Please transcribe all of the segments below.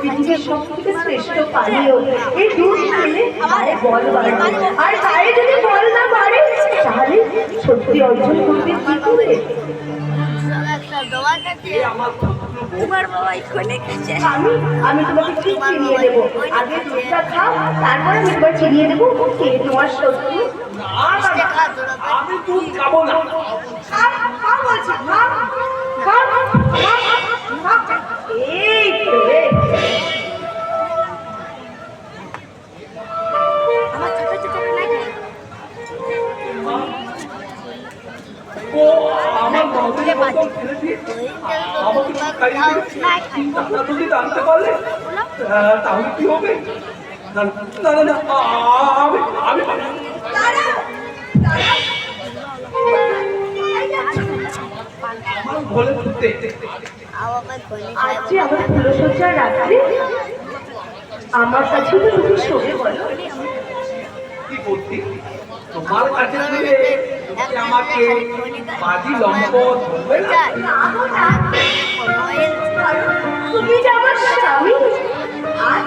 পৃথিবীর সবথেকে শ্রেষ্ঠ পানীয়। এই দুধ খেলে গায়ে বল বাড়বে, আর গায়ে যদি বল না বাড়ে তাহলে শক্তি অর্জন করবে কি করে? আমি তোমাকে ঠিক চিনিয়ে দেবো। আগে দুধটা খাও, তারপর আমি তোমার চিনিয়ে দেবো কে তোমার শত্রু। আমি দুধ খাবো না। এই ও আমার নদীর মতো ফেলে দিয়ে আমাকে টাকা যদি জানতে পারলে তাহলে কি হবে? না না না না, আমি আমার ঘরে ঘুরতে আজ যে আমার ফুলসজ্জার রাত্রে আমার কাছে তো তুমি শোবে বলো। কি করতি? তোমার কাছে আমাকে বাজি লম্ব ধরবে না? তুমি যে আমার স্বামী। আজ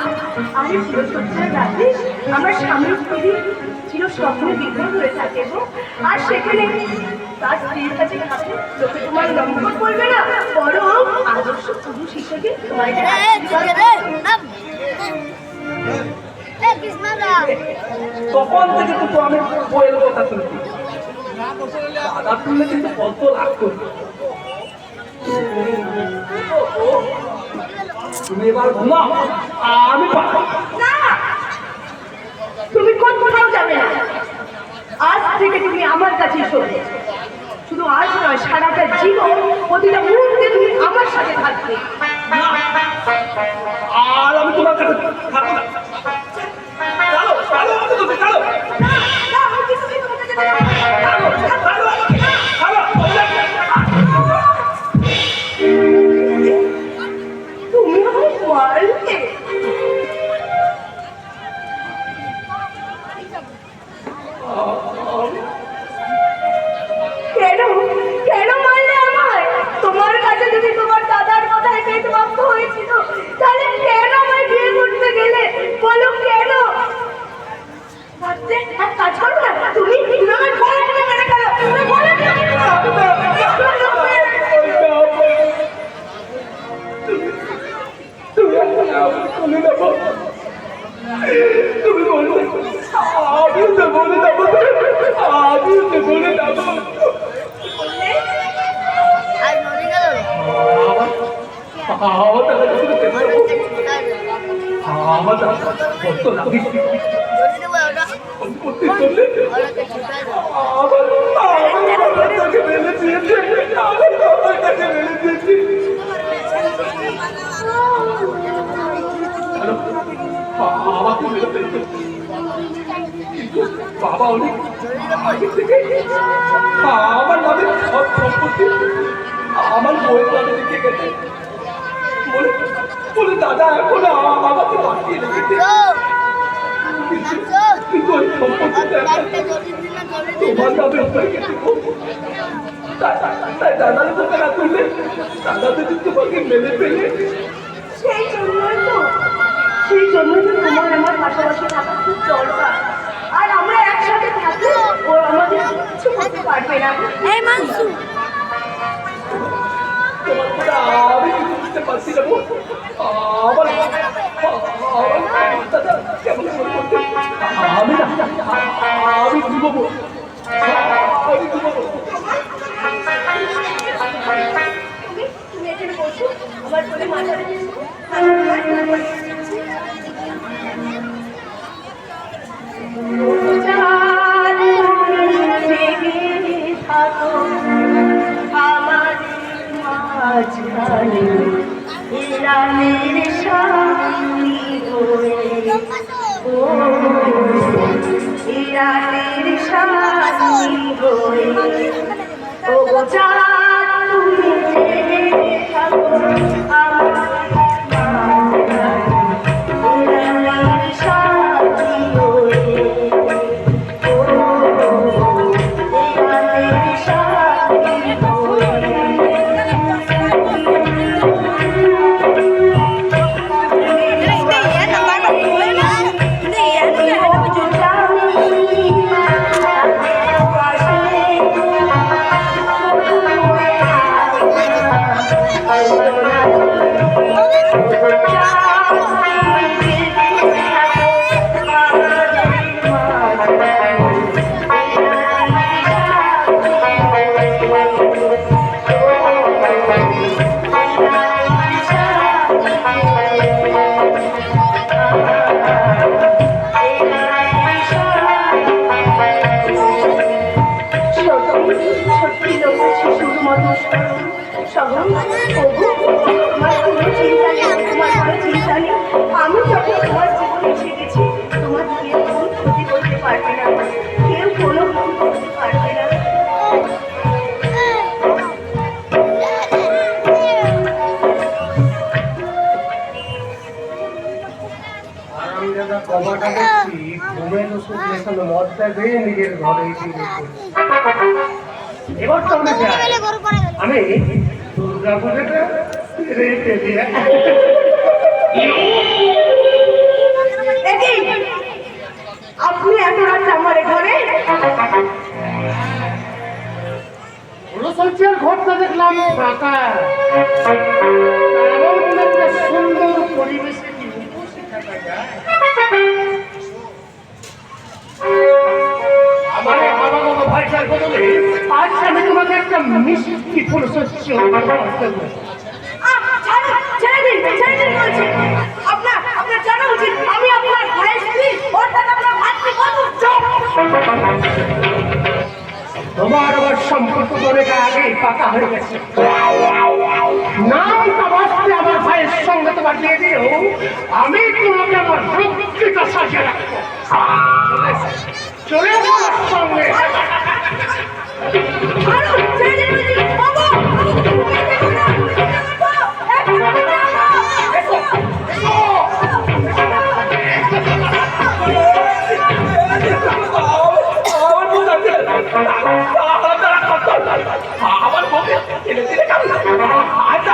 আমি ফুলসজ্জার রাতে আমার স্বামীর স্ত্রী চির স্বপ্নে বিভোর হয়ে থাকে আর সেখানে তার স্ত্রীর কাছে থাকলে লোকে তোমার লম্বন করবে না, বরং আদর্শ পুরুষ হিসেবে তোমার তখন থেকে কিন্তু আমি বইয়ের কথা শুনছি। দাদা তুললে কিন্তু কত লাভ করবে। তুমি এবার ঘুমাও, আমি না, তুমি কোথাও যাবে না। আজ থেকে তুমি আমার কাছে শোবে। শুধু আজ নয়, সারাটা জীবন প্রতিটা মুহূর্তে তুমি আমার সাথে থাকবে। আর আমি তোমার কাছে থাকবো না। চলো চলো আমাকে তুমি চলো। তুমি আমাকে মারলে। কেন কেন মারলে আমায়? তোমার কাছে যদি তোমার দাদার কথায় পেতে বাধ্য হয়েছিল, তাহলে কেন আমায় বিয়ে করতে গেলে বলো কেন? এক কাজ করো না, তুমি আমার গলা টিপে মেরে গেলো। তুমি বলবে আমিও তো বলে যাবো, আমিও তো বলে যাবো। বাবা অনেক আমার নামে সব সম্পত্তি আমার বইয়ের নামে লিখে গেছে বলে দাদা এখন আমাকে বাঁচিয়ে রেখেছে। কিন্তু ওই সম্পত্তিটা তোমার নামে হয়ে গেছে। তাই দাদার মুখে না তুললে দাদা যদি তোমাকে মেলে ফেলে। সেই জন্যই তো তোমার আমার পাশাপাশি থাকা খুব দরকার। আর আমরা একসাথে থাকলে ও আমাদের কিছু করতে পারবে না। এই মানসু তোমার কথা আমি কিছু বুঝতে পারছি না। আমার দাদা কেমন করতে আমি না আমি ঘুমাবো আমি ঘুমাবো। তুমি এখানে বসো, আমার কোলে মাথা রেখেছো। আমার মাঝখানে ইরানের স্বামী হয়ে, ও ইরানের স্বামী হয়ে, ও চাঁদ তুমি জেগে থাকো আমার মাঝখানে ইরানের স্বামী হয়ে, ও ইরানের স্বামী হয়ে। তখন ওগো, তোমার কোনো চিন্তা নেই, তোমার কোনো চিন্তা নেই। আমি যখন তোমার জীবনে এসে গেছি, তোমার কেউ কোনো ক্ষতি করতে পারবে না, কেউ কোনো ক্ষতি করতে পারবে না। আরামদাদা কবাটা দেখছি ঘুমের ওষুধ মেশানো মদটা দিয়ে নিজের ঘরে এবার তবে যাই আমি দুর্গা পুজোটা রেখে দিয়ে এই, আপনি এত রাত আমার ঘরে? রসলচিয়ার ঘরটা দেখলাম ফাঁকা, এমন একটা সুন্দর পরিবেশে কি উপসে থাকা যায়? আমার বাবা বাবা ভাইটার বদলে আজ আমি তোমাকে একটা মিষ্টি ফুলশস্য ছেড়ে দিন বলছি। আপনার জানা উচিত আমি আপনার ভাইয়ের স্ত্রী, অর্থাৎ আপনার ভাতৃ বধূ। তোমার আবার সম্পর্ক অনেক আগে পাকা হয়ে গেছে। নাম কামাতে আমার ভাইয়ের সঙ্গে তোমার দিয়ে দিও, আমি তোমাকে আমার রক্ষিত সাজিয়ে রাখবো। চলে এসো আমার সঙ্গে। ছেড়ে দিন বলছি। বাবা, আমার বউকে ছেলে দিলে কেমন? আচ্ছা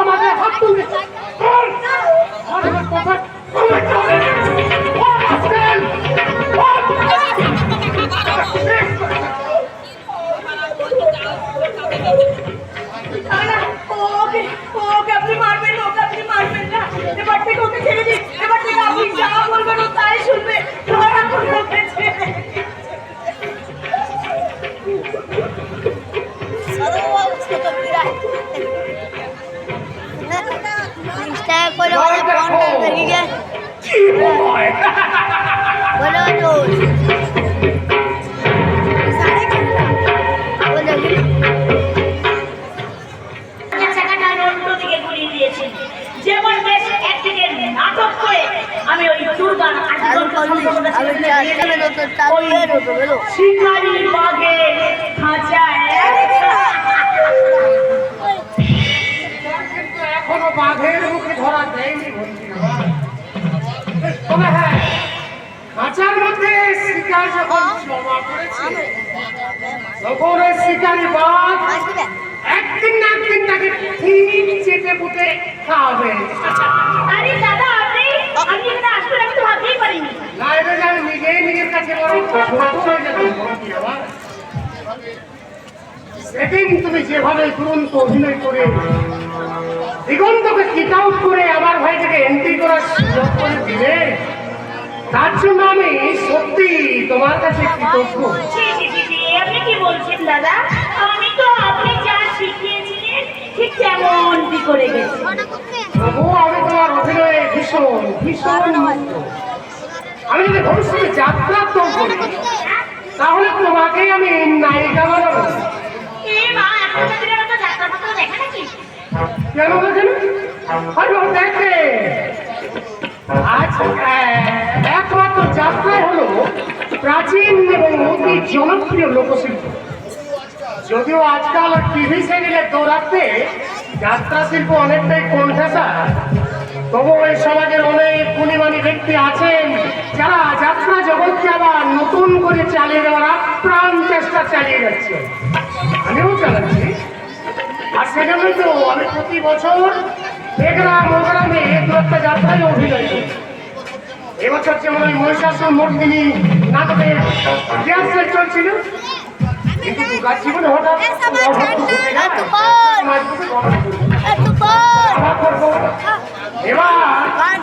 আমাদের হাত তুলবে ওকে আপনি মারবেন না, ওকে আপনি মারবেন না। এবার থেকে ওকে ছেড়ে দিন। এবার থেকে আপনি যা বলবেন ও তাই শুনবে। ধরা করে রেখেছে। যেমন বেশ একদিকে নাটক করে আমি ওই দুর্গার শিকারি বাগে খাঁচায় এখনো বাঘের মুখে ধরা দেয়নি বলছি না। তবে হ্যাঁ, খাঁচার মধ্যে শিকার যখন জমা করেছে তখন ওই শিকারি বাঘ একদিন না একদিন তাকে ঠিক চেটে পুটে খাওয়াবে। আরে দাদা আপনি এখানে আসবেন আমি তো ভাবতেই পারিনি। না এটা আমি নিজেই নিজের কাছে বড় ছোট হয়ে যেত বলছি আমার। সেদিন তুমি যেভাবে তুরন্ত অভিনয় করে দিগন্তকে কিক আউট করে আমার ভাইটাকে এন্ট্রি করার সুযোগ করে দিলে, তার জন্য আমি সত্যি তোমার কাছে কৃতজ্ঞ। আপনি কি বলছেন দাদা? আমি তো আপনি যা শিখিয়েছিলেন ঠিক তেমনটি করে গেছি। তবুও আমি তোমার অভিনয়ে ভীষণ ভীষণ মুগ্ধ। আমি যদি ভবিষ্যতে যাত্রা তো করি তাহলে তোমাকেই আমি নায়িকা বানাবো। কেন দেখেন দেখে আজ একমাত্র যাত্রায় হলো প্রাচীন এবং অতি জনপ্রিয় লোকশিল্প। যদিও আজকাল টিভি সিরিয়ালে দৌড়াতে যাত্রা শিল্প অনেকটাই কণ্ঠাসা, তবু এই সমাজের অনেক গুণীমানী ব্যক্তি আছেন যারা যাত্রা জগৎকে আবার নতুন করে চালিয়ে দেওয়ার আপ্রাণ চেষ্টা চালিয়ে যাচ্ছে। আমিও চালাচ্ছি, আর সেজন্যই তো আমি প্রতি বছর বেগরাম মোগরামে একটা যাত্রায় অভিনয় করি। এবছর যেমন ওই মহিষাসুর মর্দিনী নাটকের রিহার্সাল চলছিল, কিন্তু দুর্গার জীবনে হঠাৎ এবার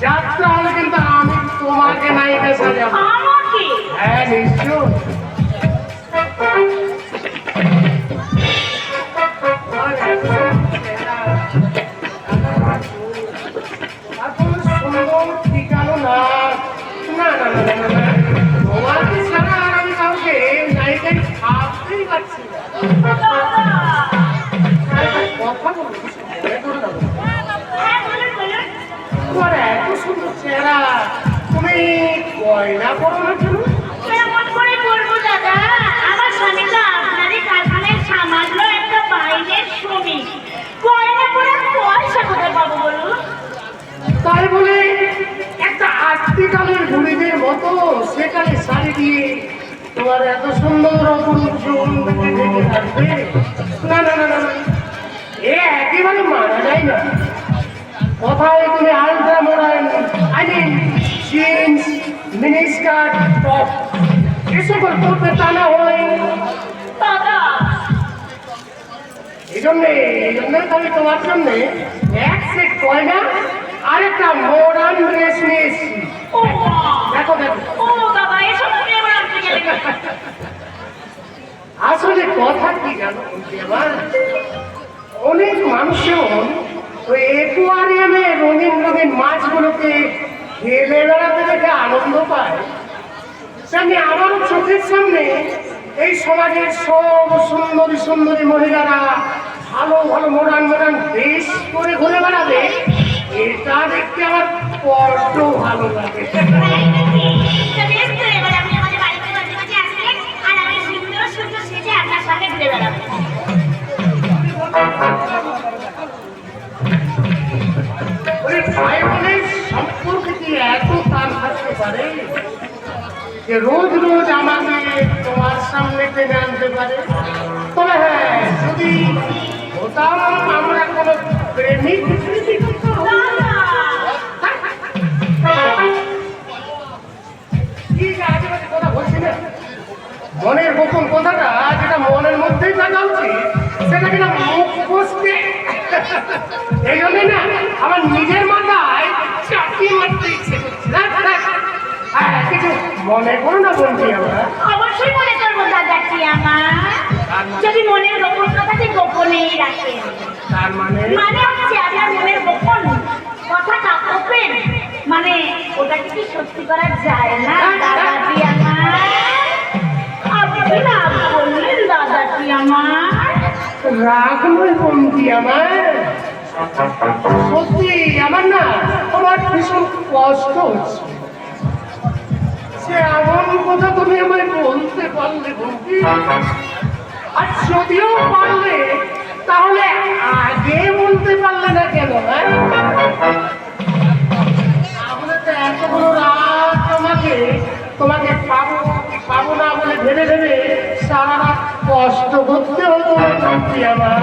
যাত্রা হলে কিন্তু আমি তোমাকে নায়িকা সাজাবো। হ্যাঁ নিশ্চয়। করো না কেন? কেমন করে করবো দাদা? আমার স্বামী তো আপনারই কারখানায় সামান্য একটা বাইরের শ্রমিক। গয়না করে পয়সা কোথায় পাবো বলুন? তাই বলে একটা আর্টিকালের গুলিদের মতো সেখানে শাড়ি দিয়ে তোমার এত সুন্দর অপরূপ যৌবনকে ঢেকে থাকবে? না না না না না, এ একেবারে মানা যায় না। কোথায় তুমি ultra modern, I mean jeans, mini skirt, top এসকল পড়তে তা না হয়। দাদা এই জন্যে আমি তোমার জন্যে এক সেট গয়না আর একটা মডার্ন ড্রেস নিয়ে এসেছি। ও মা! দেখো দেখো, ও দাদা, এসব তুমি এবার আনতে গেলে কেন? আসলে কথা কি জানো এবার অনেক মানুষজন ওই একুয়ারিয়ামে রঙিন রঙিন মাছগুলোকে খেলে বেড়াতে দেখে আনন্দ পায়। তেমনি আমারও চোখের সামনে এই সমাজের সব সুন্দরী সুন্দরী মহিলারা ভালো ভালো মডার্ন মডার্ন ড্রেস করে ঘুরে বেড়াবে, এটা দেখতে আমার বড্ড ভালো লাগে। তাই নাকি? তো বেশ তো, এবার আপনি আমাদের বাড়িতে মাঝে মাঝে আসবেন, আর আমি সুন্দর সুন্দর সেজে আপনার সঙ্গে ঘুরে বেড়াবো। ওই ভাই বোনের সম্পর্কে কি এত তার থাকতে পারে যে রোজ রোজ আমাকে তোমার সামনে টেনে আনতে পারে? তবে হ্যাঁ, যদি হতাম আমরা কোনো প্রেমিক দাদা! ঠিক আছে, কথা বলছি না। মনের গোপন কথাটা যেটা মনের মধ্যেই থাকা উচিত সেটা কিনা মুখ বসতে, এই জন্যই না আমার নিজের মাথায় চাপিয়ে মারতে ইচ্ছে করছে। হ্যাঁ, কিছু মনে করো না বলছি আমরা। অবশ্যই মনে করবো দাদাটি আমার, যদি মনের গোপন কথাটি গোপনেই রাখেন। তার মানে মানে হচ্ছে আপনার মনের গোপন কথাটা ওপেন, মানে ওটাকে কি সত্যি করা যায় না দাদাটি আমার? আপনি না বললেন দাদাটি আমার। রাগ নয় বন্ধি আমার, সত্যি আমার না আমার ভীষণ কষ্ট হচ্ছে। সে এমন কথা তুমি আমায় বলতে পারলে বন্ধি, আর যদিও পারলে তাহলে আগে বলতে পারলে না কেন? হ্যাঁ, তাহলে তো এত বড় রাত তোমাকে পাবো কি পাবো না বলে ভেবে ভেবে সারা রাত কষ্ট করতে হতো বন্ধি আমার।